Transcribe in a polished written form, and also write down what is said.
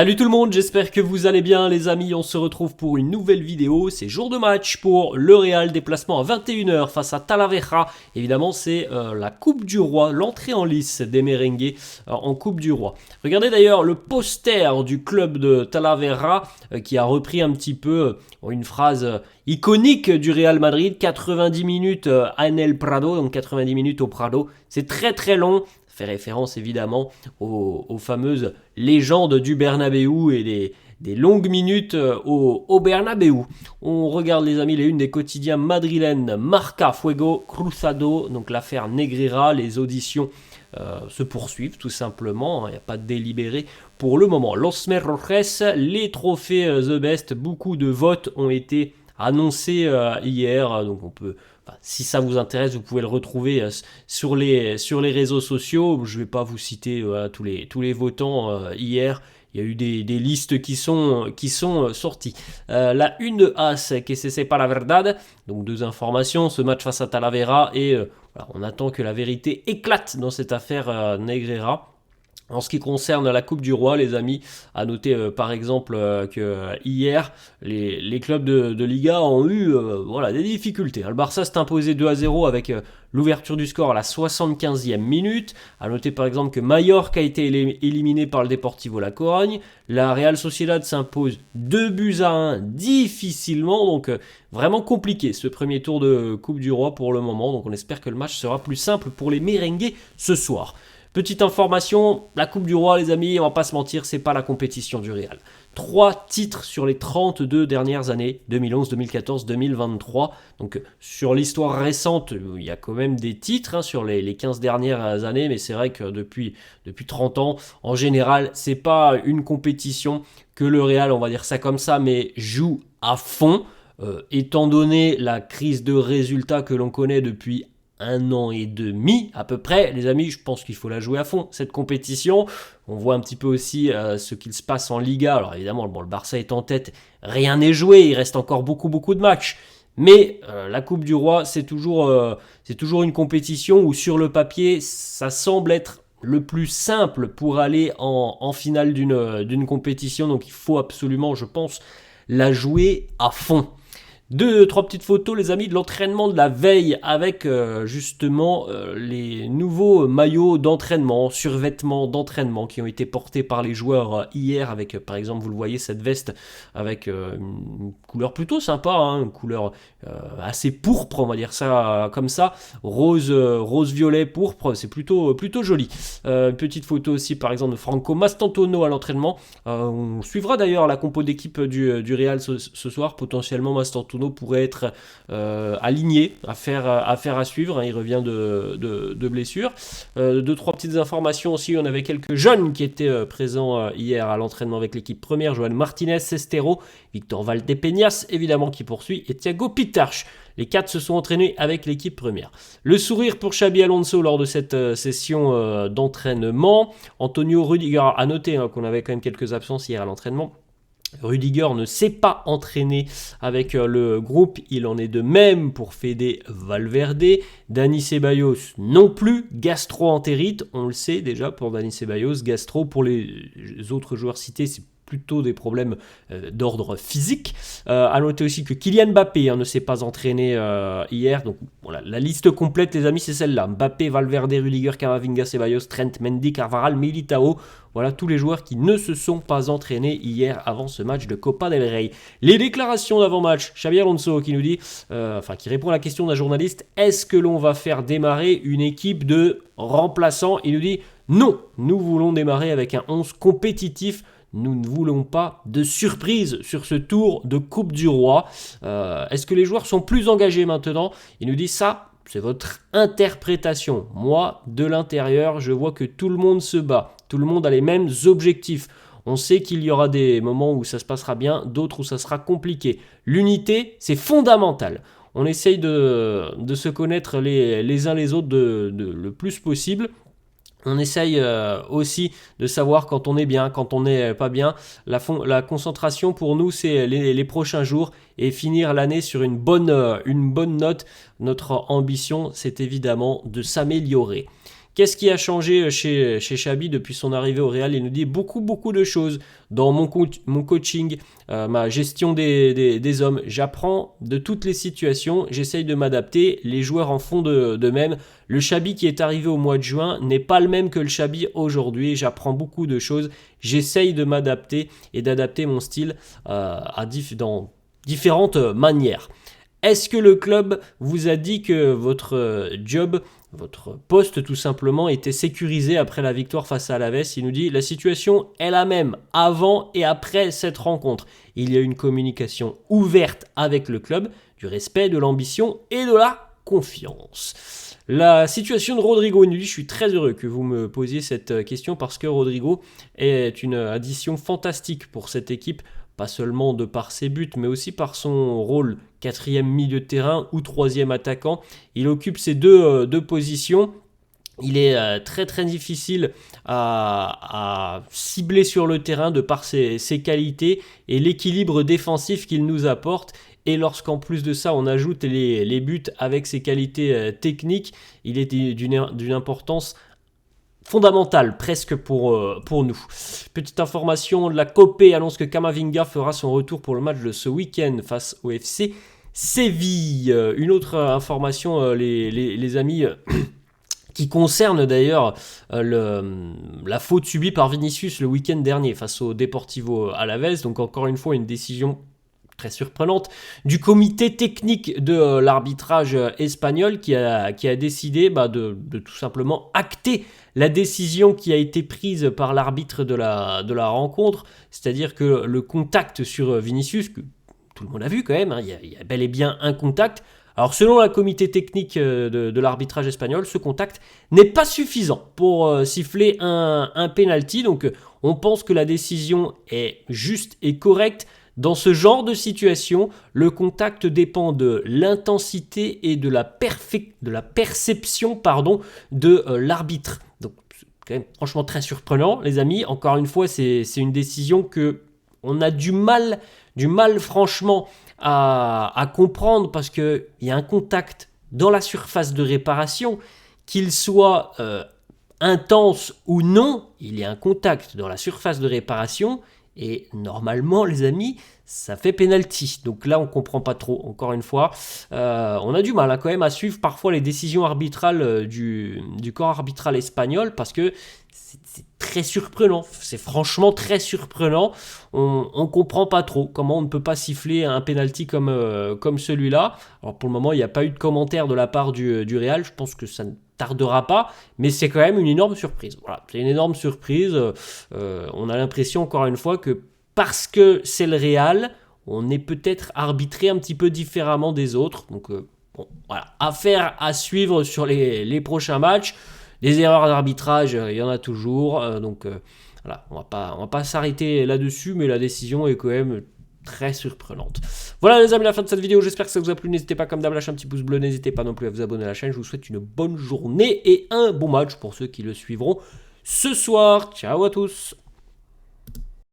Salut tout le monde, j'espère que vous allez bien les amis, on se retrouve pour une nouvelle vidéo, c'est jour de match pour le Real, déplacement à 21h face à Talavera, évidemment c'est la Coupe du Roi, l'entrée en lice des merengues en Coupe du Roi. Regardez d'ailleurs le poster du club de Talavera qui a repris un petit peu une phrase iconique du Real Madrid, 90 minutes en el Prado, donc 90 minutes au Prado, c'est très très long. Fait référence évidemment aux fameuses légendes du Bernabéu et des longues minutes au Bernabéu. On regarde les amis les unes des quotidiens madrilènes, Marca, Fuego, Cruzado, donc l'affaire Negreira, les auditions se poursuivent tout simplement, il n'y a pas de délibéré pour le moment. Los Merrojes, les trophées The Best, beaucoup de votes ont été annoncés hier, donc on peut... Si ça vous intéresse, vous pouvez le retrouver sur les réseaux sociaux. Je ne vais pas vous citer tous les votants hier. Il y a eu des listes qui sont sorties. La une de AS, que c'est pas la verdad. Donc deux informations, ce match face à Talavera. Et voilà, on attend que la vérité éclate dans cette affaire Negreira. En ce qui concerne la Coupe du Roi, les amis, à noter par exemple que hier, les clubs de Liga ont eu des difficultés. Le Barça s'est imposé 2-0 avec l'ouverture du score à la 75e minute. À noter par exemple que Mallorca a été éliminé par le Deportivo La Corogne. La Real Sociedad s'impose 2-1 difficilement, donc vraiment compliqué ce premier tour de Coupe du Roi pour le moment. Donc on espère que le match sera plus simple pour les merengues ce soir. Petite information, la Coupe du Roi les amis, on va pas se mentir, c'est pas la compétition du Real. 3 titres sur les 32 dernières années, 2011, 2014, 2023. Donc sur l'histoire récente, il y a quand même des titres sur les 15 dernières années, mais c'est vrai que depuis 30 ans, en général, c'est pas une compétition que le Real, on va dire ça comme ça, mais joue à fond. Étant donné la crise de résultats que l'on connaît depuis 1 an et demi à peu près, les amis, je pense qu'il faut la jouer à fond, cette compétition. On voit un petit peu aussi ce qu'il se passe en Liga. Alors évidemment, le Barça est en tête, rien n'est joué, il reste encore beaucoup de matchs. Mais la Coupe du Roi, c'est toujours une compétition où sur le papier, ça semble être le plus simple pour aller en finale d'une compétition. Donc il faut absolument, je pense, la jouer à fond. 2-3 petites photos les amis de l'entraînement de la veille avec justement les nouveaux maillots d'entraînement, survêtements d'entraînement qui ont été portés par les joueurs hier avec par exemple vous le voyez cette veste avec une couleur plutôt sympa, une couleur assez pourpre on va dire ça comme ça, rose violet pourpre, c'est plutôt joli. Petite photo aussi par exemple de Franco Mastantuono à l'entraînement. On suivra d'ailleurs la compo d'équipe du Real ce soir, potentiellement Mastantuono pourrait être aligné, affaire à suivre, il revient de blessure. 2-3 petites informations aussi, on avait quelques jeunes qui étaient présents hier à l'entraînement avec l'équipe première, Joan Martinez, Sestero, Victor Valdepeñas évidemment qui poursuit et Thiago Pitarch. Les 4 se sont entraînés avec l'équipe première. Le sourire pour Xabi Alonso lors de cette session d'entraînement. Antonio Rudiger a noté qu'on avait quand même quelques absences hier à l'entraînement. Rudiger ne s'est pas entraîné avec le groupe, il en est de même pour Fede Valverde, Dani Ceballos non plus, gastro-entérite, on le sait déjà pour Dani Ceballos, gastro pour les autres joueurs cités c'est plutôt des problèmes d'ordre physique. À noter aussi que Kylian Mbappé ne s'est pas entraîné hier. Donc voilà, la liste complète les amis c'est celle-là. Mbappé, Valverde, Rudiger, Camavinga, Ceballos, Trent, Mendy, Carvajal, Militao. Voilà tous les joueurs qui ne se sont pas entraînés hier avant ce match de Copa del Rey. Les déclarations d'avant-match, Xabi Alonso qui nous dit, qui répond à la question d'un journaliste, est-ce que l'on va faire démarrer une équipe de remplaçants? Il nous dit non, nous voulons démarrer avec un 11 compétitif. Nous ne voulons pas de surprise sur ce tour de Coupe du Roi. Est-ce que les joueurs sont plus engagés maintenant? Il nous dit ça, c'est votre interprétation. Moi, de l'intérieur, je vois que tout le monde se bat. Tout le monde a les mêmes objectifs. On sait qu'il y aura des moments où ça se passera bien, d'autres où ça sera compliqué. L'unité, c'est fondamental. On essaye de se connaître les uns les autres le plus possible. On essaye aussi de savoir quand on est bien, quand on n'est pas bien. La concentration pour nous, c'est les prochains jours et finir l'année sur une bonne note. Notre ambition, c'est évidemment de s'améliorer. Qu'est-ce qui a changé chez Xabi depuis son arrivée au Real? Il nous dit beaucoup de choses dans mon coaching, ma gestion des hommes. J'apprends de toutes les situations, j'essaye de m'adapter, les joueurs en font de même. Le Xabi qui est arrivé au mois de juin n'est pas le même que le Xabi aujourd'hui. J'apprends beaucoup de choses, j'essaye de m'adapter et d'adapter mon style dans différentes manières. Est-ce que le club vous a dit que votre job, votre poste tout simplement, était sécurisé après la victoire face à Alaves? Il nous dit la situation est la même avant et après cette rencontre. Il y a une communication ouverte avec le club, du respect, de l'ambition et de la confiance. La situation de Rodrigo, il nous dit je suis très heureux que vous me posiez cette question parce que Rodrigo est une addition fantastique pour cette équipe. Pas seulement de par ses buts, mais aussi par son rôle, 4e milieu de terrain ou 3e attaquant. Il occupe ces deux positions. Il est très difficile à cibler sur le terrain de par ses qualités et l'équilibre défensif qu'il nous apporte. Et lorsqu'en plus de ça, on ajoute les buts avec ses qualités techniques, il est d'une importance fondamentale presque pour nous. Petite information, la Copé annonce que Camavinga fera son retour pour le match de ce week-end face au FC Séville. Une autre information, les amis, qui concerne d'ailleurs la faute subie par Vinicius le week-end dernier face au Deportivo Alavés. Donc encore une fois, une décision très surprenante du comité technique de l'arbitrage espagnol qui a décidé de tout simplement acter la décision qui a été prise par l'arbitre de la rencontre, c'est-à-dire que le contact sur Vinicius, que tout le monde a vu quand même, il y a bel et bien un contact. Alors selon la comité technique de l'arbitrage espagnol, ce contact n'est pas suffisant pour siffler un penalty, donc on pense que la décision est juste et correcte. Dans ce genre de situation, le contact dépend de l'intensité et de la perception de l'arbitre. Donc, c'est quand même franchement très surprenant, les amis. Encore une fois, c'est une décision que on a du mal franchement à comprendre parce qu'il y a un contact dans la surface de réparation, qu'il soit intense ou non, il y a un contact dans la surface de réparation. Et normalement, les amis, ça fait penalty. Donc là, on ne comprend pas trop, encore une fois. On a du mal quand même à suivre parfois les décisions arbitrales du corps arbitral espagnol parce que c'est très surprenant. C'est franchement très surprenant. On ne comprend pas trop comment on ne peut pas siffler un penalty comme celui-là. Alors pour le moment, il n'y a pas eu de commentaire de la part du Real. Je pense que ça ne tardera pas, mais c'est quand même une énorme surprise. Voilà, c'est une énorme surprise. On a l'impression, encore une fois, que parce que c'est le Real, on est peut-être arbitré un petit peu différemment des autres. Donc, voilà, affaire à suivre sur les prochains matchs. Des erreurs d'arbitrage, il y en a toujours. Donc, voilà, on va pas s'arrêter là-dessus, mais la décision est quand même très surprenante. Voilà les amis, la fin de cette vidéo, j'espère que ça vous a plu. N'hésitez pas comme d'hab à lâcher un petit pouce bleu, n'hésitez pas non plus à vous abonner à la chaîne. Je vous souhaite une bonne journée et un bon match pour ceux qui le suivront ce soir. Ciao à tous.